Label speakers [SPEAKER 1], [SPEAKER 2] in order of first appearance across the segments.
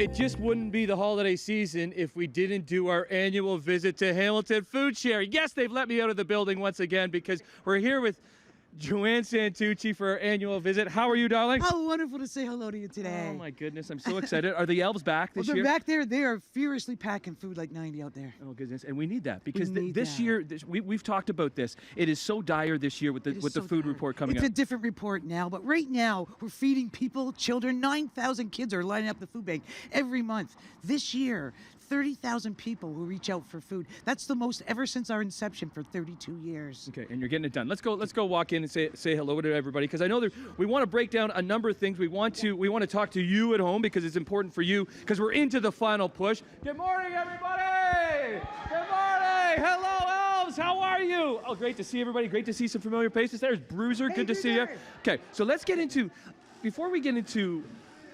[SPEAKER 1] it just wouldn't be the holiday season if we didn't do our annual visit to Hamilton Food Share. Yes, they've let me out of the building once again because we're here with Joanne Santucci for our annual visit. How are you, darling?
[SPEAKER 2] How wonderful to say hello to you today.
[SPEAKER 1] Oh, my goodness. I'm so excited. Are the elves back this
[SPEAKER 2] Well,
[SPEAKER 1] year?
[SPEAKER 2] they're back there. They are furiously packing food like 90 out there.
[SPEAKER 1] Oh, goodness. And we need that because this
[SPEAKER 2] that.
[SPEAKER 1] year, we've talked about this. It is so dire this year with the food report coming
[SPEAKER 2] It's
[SPEAKER 1] up.
[SPEAKER 2] a different report now, but right now we're feeding people, children. 9,000 kids are lining up the food bank every month. This year, 30,000 people will reach out for food. That's the most ever since our inception for 32 years.
[SPEAKER 1] Okay, and you're getting it done. Let's go walk in and say hello to everybody because I know we want to break down a number of things. We want to talk to you at home because it's important for you because we're into the final push. Good morning, everybody. Good morning. Hello, elves. How are you? Oh, great to see everybody. Great to see some familiar faces. There's Bruiser. Good to see you. Okay, so let's get into before we get into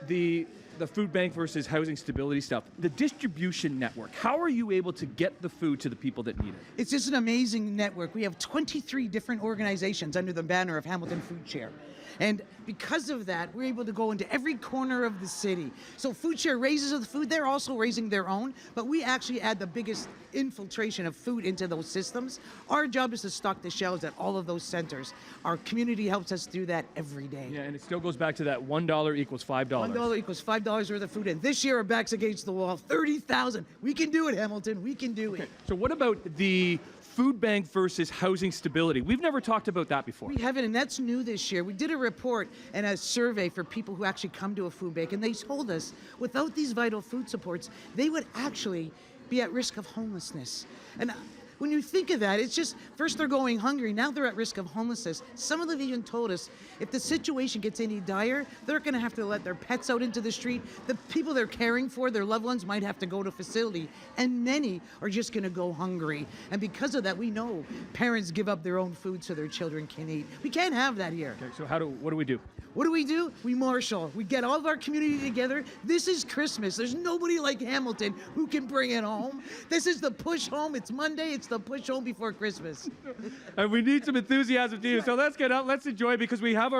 [SPEAKER 1] the food bank versus housing stability stuff, the distribution network. How are you able to get the food to the people that need it?
[SPEAKER 2] It's just an amazing network. We have 23 different organizations under the banner of Hamilton Food Share. And because of that, we're able to go into every corner of the city. So Food Share raises the food. They're also raising their own, but we actually add the biggest infiltration of food into those systems. Our job is to stock the shelves at all of those centers. Our community helps us do that every day.
[SPEAKER 1] Yeah, and it still goes back to that $1 equals $5.
[SPEAKER 2] $1 equals $5 worth of food. And this year, our back's against the wall. 30,000. We can do it, Hamilton. We can do it.
[SPEAKER 1] So what about the food bank versus housing stability? We've never talked about that before.
[SPEAKER 2] We haven't, and that's new this year. We did a report and a survey for people who actually come to a food bank, and they told us without these vital food supports, they would actually be at risk of homelessness. And when you think of that, it's just, first they're going hungry, now they're at risk of homelessness. Some of them even told us if the situation gets any dire, they're gonna have to let their pets out into the street. The people they're caring for, their loved ones, might have to go to a facility, and many are just gonna go hungry. And because of that, we know parents give up their own food so their children can eat. We can't have that here.
[SPEAKER 1] Okay, so what do we do?
[SPEAKER 2] What do? We marshal. We get all of our community together. This is Christmas. There's nobody like Hamilton who can bring it home. This is the push home. It's Monday. It's the push home before Christmas.
[SPEAKER 1] And we need some enthusiasm to you. So let's get out. Let's enjoy because we have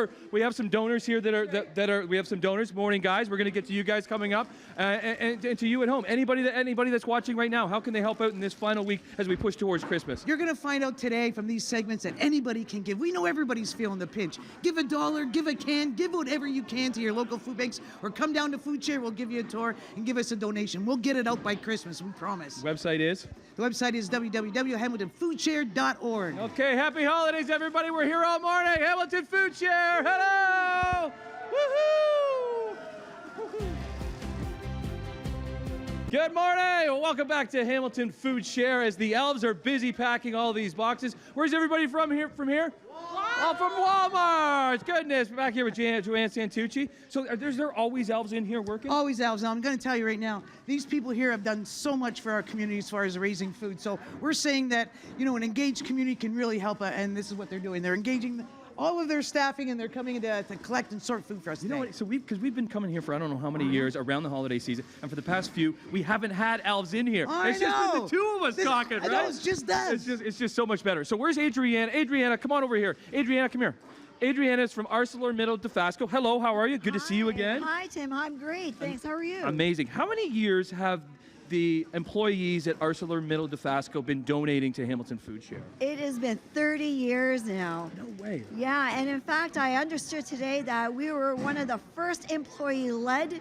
[SPEAKER 1] some donors here we have some donors. Morning, guys. We're going to get to you guys coming up and to you at home. Anybody that's watching right now, how can they help out in this final week as we push towards Christmas?
[SPEAKER 2] You're going to find out today from these segments that anybody can give. We know everybody's feeling the pinch. Give $1, give a can, give whatever you can to your local food banks, or come down to Food Share. We'll give you a tour and give us a donation. We'll get it out by Christmas, we promise.
[SPEAKER 1] Website is?
[SPEAKER 2] The website is www.hamiltonfoodshare.org.
[SPEAKER 1] Okay, happy holidays, everybody. We're here all morning. Hamilton Food Share. Hello! Woohoo! Good morning. Well, welcome back to Hamilton Food Share as the elves are busy packing all these boxes. Where's everybody from here? Walmart. Oh, from Walmart. Goodness. We're back here with Joanne Santucci. So is there always elves in here working?
[SPEAKER 2] Always elves. Now, I'm going to tell you right now, these people here have done so much for our community as far as raising food. So we're saying that, an engaged community can really help, and this is what they're doing. They're engaging all of their staffing, and they're coming in to collect and sort food for us.
[SPEAKER 1] You know what? So because we've been coming here for I don't know how many years around the holiday season, and for the past few, we haven't had elves in here. It's just been the two of us talking, right?
[SPEAKER 2] I know, it's just us.
[SPEAKER 1] It's just so much better. So where's Adriana? Adriana, come on over here. Adriana, come here. Adriana is from ArcelorMittal Dofasco. Hello, how are you? Good to see you again.
[SPEAKER 3] Hi, Tim. I'm great. Thanks. How are you?
[SPEAKER 1] Amazing. How many years have the employees at ArcelorMittal Dofasco been donating to Hamilton Food Share?
[SPEAKER 3] It has been 30 years now.
[SPEAKER 1] No way.
[SPEAKER 3] Yeah, and in fact, I understood today that we were one of the first employee-led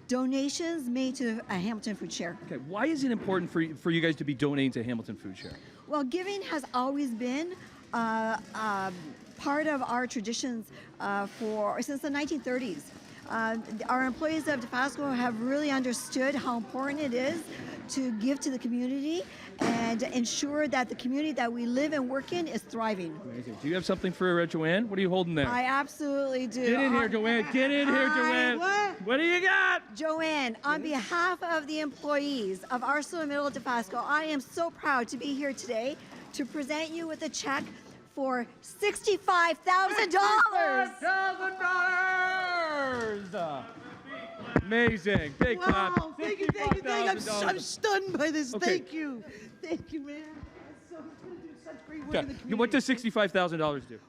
[SPEAKER 3] donations made to a Hamilton Food Share.
[SPEAKER 1] Okay, why is it important for you guys to be donating to Hamilton Food Share?
[SPEAKER 3] Well, giving has always been part of our traditions since the 1930s. Our employees of Dofasco have really understood how important it is to give to the community and ensure that the community that we live and work in is thriving.
[SPEAKER 1] Amazing. Do you have something for Joanne? What are you holding there?
[SPEAKER 3] I absolutely do.
[SPEAKER 1] Get in here, Joanne. Get in here, Joanne. What do you got?
[SPEAKER 3] Joanne, on behalf of the employees of ArcelorMittal Dofasco, I am so proud to be here today to present you with a check for $65,000.
[SPEAKER 2] $65,000!
[SPEAKER 1] Amazing. Big clap.
[SPEAKER 2] Wow, thank you. I'm stunned by this.
[SPEAKER 1] Okay.
[SPEAKER 2] Thank you, man. That's so good to do such great work in the community.
[SPEAKER 1] What does $65,000 do?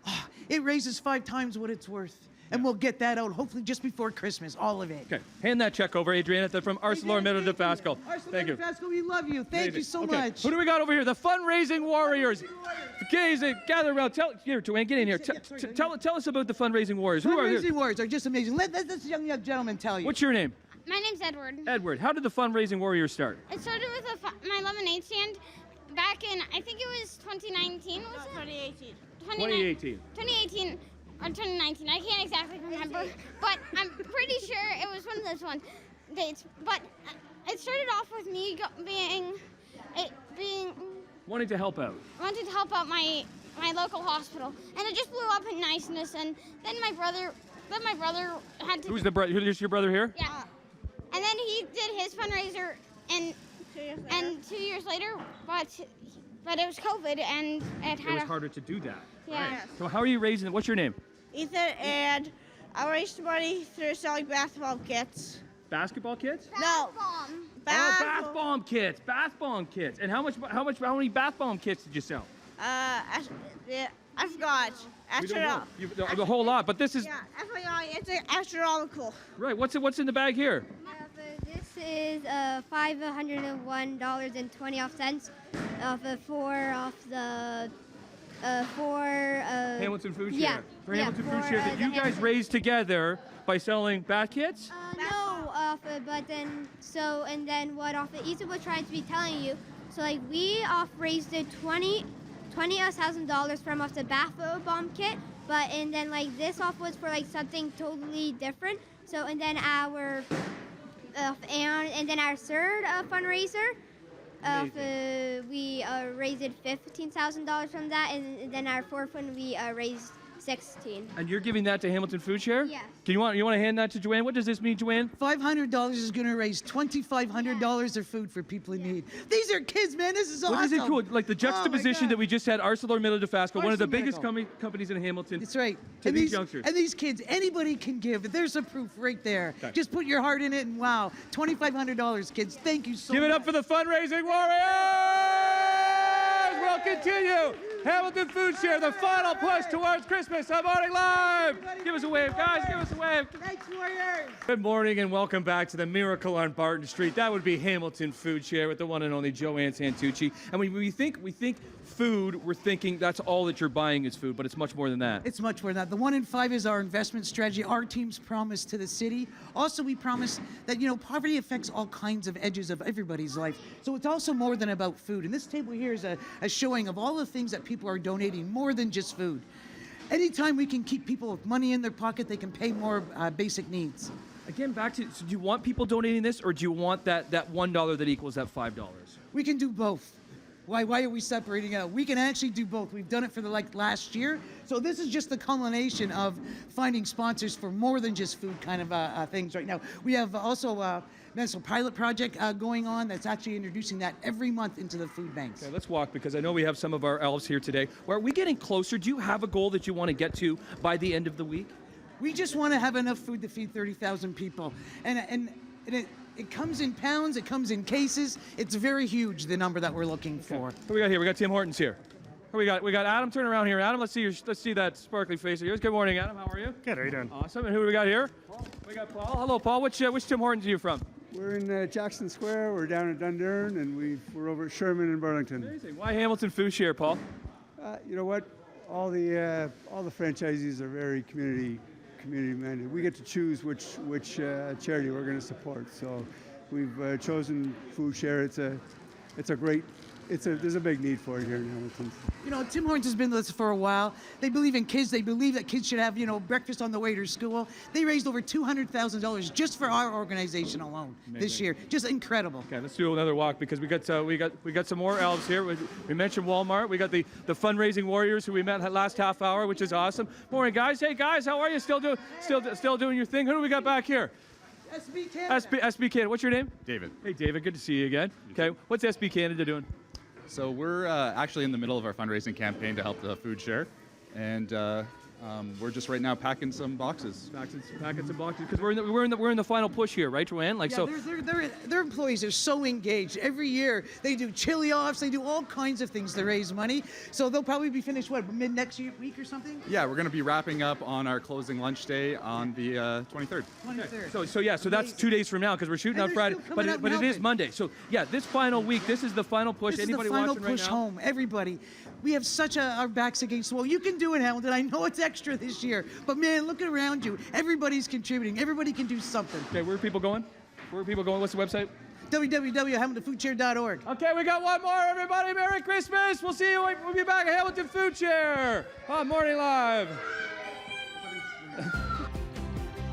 [SPEAKER 2] It raises 5 times what it's worth. and we'll get that out hopefully just before Christmas, all of it.
[SPEAKER 1] Okay, hand that check over, Adriana, from ArcelorMittal de Pascal. Thank you.
[SPEAKER 2] ArcelorMittal, we love you. Thank you so
[SPEAKER 1] Okay,
[SPEAKER 2] much.
[SPEAKER 1] who do we got over here? The fundraising warriors. Okay, gather around. Here, Joanne, get in here. Tell us about the fundraising warriors. Who are
[SPEAKER 2] Fundraising
[SPEAKER 1] here?
[SPEAKER 2] warriors are just amazing. Let this young gentleman tell you.
[SPEAKER 1] What's your name?
[SPEAKER 4] My name's Edward.
[SPEAKER 1] Edward. How did the fundraising warriors start?
[SPEAKER 4] It started with my lemonade stand back in, I think it was 2019, was it? 2018.
[SPEAKER 1] 2018.
[SPEAKER 4] 2018 or 2019. I can't exactly remember, but I'm pretty sure it was one of those dates. But it started off with me
[SPEAKER 1] Wanting to help out.
[SPEAKER 4] wanted to help out my local hospital, and it just blew up in niceness. And then my brother had to.
[SPEAKER 1] Who's the brother? Who's your brother here?
[SPEAKER 4] Yeah. And then he did his fundraiser, and 2 years later, but it was COVID, and it
[SPEAKER 1] It was harder to do that.
[SPEAKER 4] Yeah.
[SPEAKER 1] Right. So how are you raising it? What's your name?
[SPEAKER 5] Ethan, and I raised money through selling basketball kits.
[SPEAKER 1] Basketball kits?
[SPEAKER 5] No.
[SPEAKER 1] Oh, bath bomb kits. Bath bomb kits. And how many bath bomb kits did you sell?
[SPEAKER 5] I forgot.
[SPEAKER 1] You don't know. A whole lot, but this is
[SPEAKER 5] Yeah, I forgot. It's astronomical.
[SPEAKER 1] right. What's in the bag here?
[SPEAKER 6] This is $501.20 for
[SPEAKER 1] Hamilton Food Share.
[SPEAKER 6] yeah,
[SPEAKER 1] For
[SPEAKER 6] yeah,
[SPEAKER 1] Hamilton
[SPEAKER 6] for,
[SPEAKER 1] Food Share that
[SPEAKER 6] the
[SPEAKER 1] you guys
[SPEAKER 6] Hamilton-
[SPEAKER 1] raised together by selling bath kits?
[SPEAKER 6] but then what Ethan was trying to be telling you. So like we raised the $20,000 from the bath bomb kit, and then like this was for like something totally different. So and then our third fundraiser. We raised $15,000 from that, and then our fourth one we raised 16.
[SPEAKER 1] And you're giving that to Hamilton Food Share?
[SPEAKER 6] Yes.
[SPEAKER 1] You want to hand that to Joanne? What does this mean, Joanne?
[SPEAKER 2] $500 is going to raise $2,500 of food for people in need. These are kids, man. This is awesome.
[SPEAKER 1] Well, isn't it cool? Like the
[SPEAKER 2] Oh, my
[SPEAKER 1] juxtaposition
[SPEAKER 2] God.
[SPEAKER 1] that we just had, ArcelorMittal de Pascal, one of the biggest
[SPEAKER 2] ArcelorMittal.
[SPEAKER 1] companies in Hamilton.
[SPEAKER 2] That's right.
[SPEAKER 1] To
[SPEAKER 2] and
[SPEAKER 1] these youngsters.
[SPEAKER 2] And these kids, anybody can give. There's a proof right there.
[SPEAKER 1] Okay.
[SPEAKER 2] Just put your heart in it, and wow, $2,500, kids. Thank you so much.
[SPEAKER 1] Give it up for the fundraising warriors! We'll continue. Hamilton Food Share, the final push towards Christmas. I'm morning live. Give us a wave, guys. Give us a wave.
[SPEAKER 2] Thanks, Warriors.
[SPEAKER 1] Good morning and welcome back to the Miracle on Barton Street. That would be Hamilton Food Share with the one and only Joanne Santucci. And when we think food, we're thinking that's all that you're buying is food, but it's much more than that.
[SPEAKER 2] It's much more than that. The 1 in 5 is our investment strategy, our team's promise to the city. Also, we promise that, poverty affects all kinds of edges of everybody's life. So it's also more than about food. And this table here is a showing of all the things that people are donating, more than just food. Anytime we can keep people with money in their pocket, they can pay more basic needs.
[SPEAKER 1] Again, back to, so do you want people donating this, or do you want that $1 that equals that $5?
[SPEAKER 2] We can do both. Why are we separating out? We can actually do both. We've done it for last year. So this is just the culmination of finding sponsors for more than just food kind of things right now. We have also a national pilot project going on that's actually introducing that every month into the food banks.
[SPEAKER 1] Okay, let's walk because I know we have some of our elves here today. Are we getting closer? Do you have a goal that you want to get to by the end of the week?
[SPEAKER 2] We just want to have enough food to feed 30,000 people. And it comes in pounds, it comes in cases. It's very huge, the number that we're looking for.
[SPEAKER 1] Who we got here? We got Tim Hortons here. Who we got Adam. Turn around here, Adam. Let's see that sparkly face of yours. Good morning, Adam. How are you?
[SPEAKER 7] Good, how are you doing?
[SPEAKER 1] Awesome. And who do we got here? We got Paul. Hello, Paul. Which Tim Hortons are you from?
[SPEAKER 7] We're in Jackson Square, we're down at Dundurn, and we're over at Sherman and Burlington.
[SPEAKER 1] Amazing. Why Hamilton Food Share, Paul?
[SPEAKER 7] You know what? All the franchisees are very community minded. We get to choose which charity we're going to support. So we've chosen Food Share. There's a big need for it here in Hamilton.
[SPEAKER 2] Tim Hortons has been with us for a while. They believe in kids. They believe that kids should have, breakfast on the way to school. They raised over $200,000 just for our organization alone this year. Just incredible.
[SPEAKER 1] Okay, let's do another walk because we got some more elves here. We mentioned Walmart. We got the fundraising warriors who we met last half hour, which is awesome. Morning, guys. Hey, guys, how are you? Still doing your thing? Who do we got back here?
[SPEAKER 2] SB Canada.
[SPEAKER 1] SB Canada. What's your name?
[SPEAKER 8] David.
[SPEAKER 1] Hey, David. Good to see you again. Okay, what's SB Canada doing?
[SPEAKER 8] So we're actually in the middle of our fundraising campaign to help the Food Share, and We're just right now packing some boxes.
[SPEAKER 1] Packing some boxes because we're in the final push here, right, Joanne? Like
[SPEAKER 2] Yeah, their employees are so engaged. Every year they do chili offs, they do all kinds of things to raise money. So they'll probably be finished mid next week or something.
[SPEAKER 8] Yeah, we're going to be wrapping up on our closing lunch day on the 23rd.
[SPEAKER 2] 23rd.
[SPEAKER 1] So that's 2 days from now because we're shooting
[SPEAKER 2] And
[SPEAKER 1] on
[SPEAKER 2] they're
[SPEAKER 1] Friday,
[SPEAKER 2] still
[SPEAKER 1] but
[SPEAKER 2] coming out
[SPEAKER 1] but
[SPEAKER 2] and
[SPEAKER 1] it is
[SPEAKER 2] helping.
[SPEAKER 1] Monday. So yeah, this final week, this is the final push.
[SPEAKER 2] This
[SPEAKER 1] Anybody
[SPEAKER 2] is the final
[SPEAKER 1] watching
[SPEAKER 2] push
[SPEAKER 1] right now?
[SPEAKER 2] home. Everybody, we have such our backs against the wall. You can do it, Hamilton. I know it's extra this year, but man, look around you. Everybody's contributing. Everybody can do something.
[SPEAKER 1] Okay, where are people going? What's the website?
[SPEAKER 2] www.hamiltonfoodshare.org.
[SPEAKER 1] Okay, we got one more, everybody. Merry Christmas. We'll see you. We'll be back at Hamilton Food Share on Morning Live.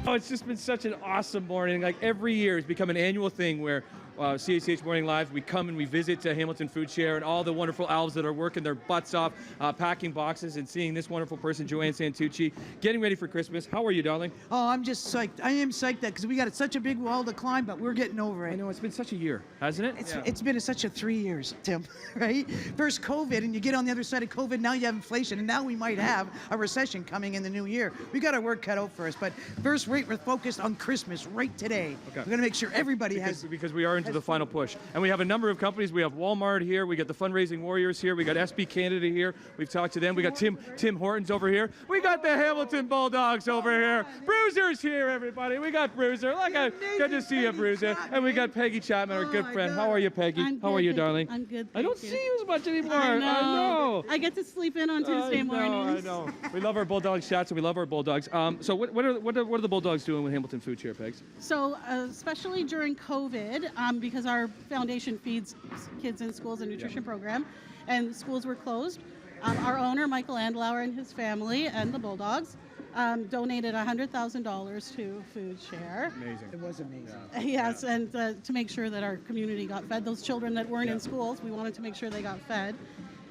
[SPEAKER 1] Oh, it's just been such an awesome morning. Like every year, it's become an annual thing where CHH Morning Live, we come and we visit Hamilton Food Share and all the wonderful elves that are working their butts off, packing boxes and seeing this wonderful person, Joanne Santucci, getting ready for Christmas. How are you, darling?
[SPEAKER 2] Oh, I'm just psyched. I am psyched because we got such a big wall to climb, but we're getting over it.
[SPEAKER 1] I know, it's been such a year, hasn't it?
[SPEAKER 2] It's been such a 3 years, Tim, right? First COVID, and you get on the other side of COVID, now you have inflation, and now we might have a recession coming in the new year. We got our work cut out for us, but first rate, we're focused on Christmas right today.
[SPEAKER 1] Okay.
[SPEAKER 2] We're going to make sure everybody
[SPEAKER 1] because we are into the final push. And we have a number of companies. We have Walmart here. We got the Fundraising Warriors here. We got SB Canada here. We've talked to them. We got Tim Hortons over here. We got the Hamilton Bulldogs over here. Bruiser's here, everybody. We got Bruiser. Good to see you, Bruiser. And we got Peggy Chapman, our good friend. How are you, Peggy?
[SPEAKER 9] How
[SPEAKER 1] are you, darling?
[SPEAKER 9] I'm good.
[SPEAKER 1] I don't
[SPEAKER 9] thank
[SPEAKER 1] see you as much anymore.
[SPEAKER 9] I
[SPEAKER 1] I
[SPEAKER 9] know.
[SPEAKER 1] know.
[SPEAKER 9] I get to sleep in on Tuesday mornings.
[SPEAKER 1] I know. We love our Bulldog shots and we love our Bulldogs. So what are the Bulldogs doing with Hamilton Food Share, Pegs?
[SPEAKER 9] So especially during COVID, because our foundation feeds kids in schools a nutrition program, and schools were closed, our owner, Michael Andlauer, and his family and the Bulldogs donated $100,000 to Food Share.
[SPEAKER 1] Amazing.
[SPEAKER 2] It was amazing.
[SPEAKER 9] Yes, and to make sure that our community got fed. Those children that weren't in schools, we wanted to make sure they got fed.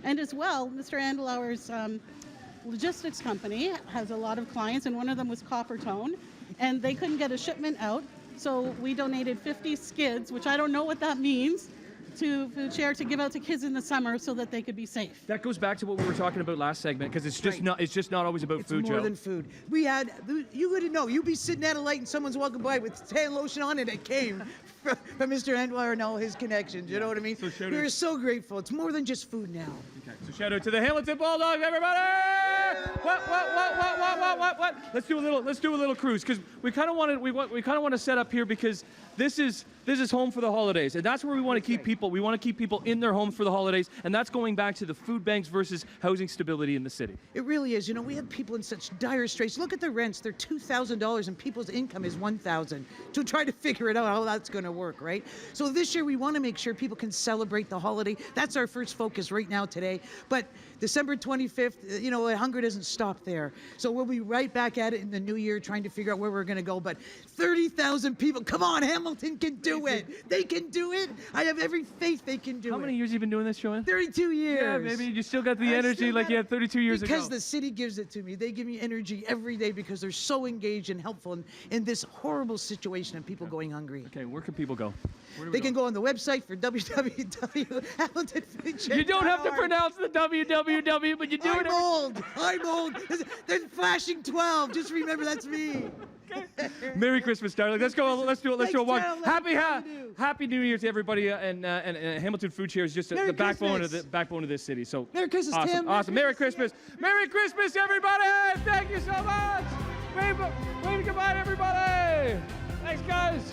[SPEAKER 9] And as well, Mr. Andlauer's logistics company has a lot of clients, and one of them was Coppertone, and they couldn't get a shipment out, so we donated 50 skids, which I don't know what that means, to Food Share to give out to kids in the summer so that they could be safe.
[SPEAKER 1] That goes back to what we were talking about last segment because it's just not always about food,
[SPEAKER 2] It's more
[SPEAKER 1] Joe.
[SPEAKER 2] than food. We had, you wouldn't know. You'd be sitting at a light and someone's walking by with hand lotion on, and it came from Mr. Andlauer and all his connections. You know what I mean?
[SPEAKER 1] So
[SPEAKER 2] We're so grateful. It's more than just food now.
[SPEAKER 1] Okay, so shout out to the Hamilton Bulldogs, everybody! What? Let's do a little cruise because we kind of want to set up here because this is home for the holidays, and that's where we want to keep people. We want to keep people in their homes for the holidays, and that's going back to the food banks versus housing stability in the city.
[SPEAKER 2] It really is. You know, we have people in such dire straits. Look at the rents. They're $2,000 and people's income is $1,000. To try to figure it out how that's going to work, right? So this year we want to make sure people can celebrate the holiday. That's our first focus right now today. But December 25th, you know, hunger doesn't stop there. So we'll be right back at it in the new year trying to figure out where we're going to go. But 30,000 people, come on, Hamilton can do it. They can do it. I have every faith they can do it.
[SPEAKER 1] How many years have you been doing this, Joanne?
[SPEAKER 2] 32 years.
[SPEAKER 1] Yeah, maybe you still got the energy like you had 32 years ago.
[SPEAKER 2] Because the city gives it to me. They give me energy every day because they're so engaged and helpful in this horrible situation of people going hungry.
[SPEAKER 1] Okay, where can people go?
[SPEAKER 2] They can go on the website for www.hamiltonfoodshare.org.
[SPEAKER 1] You don't have to pronounce the www, but you do it.
[SPEAKER 2] I'm old. There's flashing 12. Just remember that's me.
[SPEAKER 1] Merry Christmas, darling. Let's go. Let's do it. Let's do a walk.
[SPEAKER 2] Thanks,
[SPEAKER 1] Happy New Year to everybody, and Hamilton Food Share is just the backbone of this city. So
[SPEAKER 2] Merry Christmas,
[SPEAKER 1] awesome,
[SPEAKER 2] Tim.
[SPEAKER 1] awesome. Merry Christmas, Merry Christmas, everybody! Thank you so much. Wave goodbye, everybody. Thanks, guys.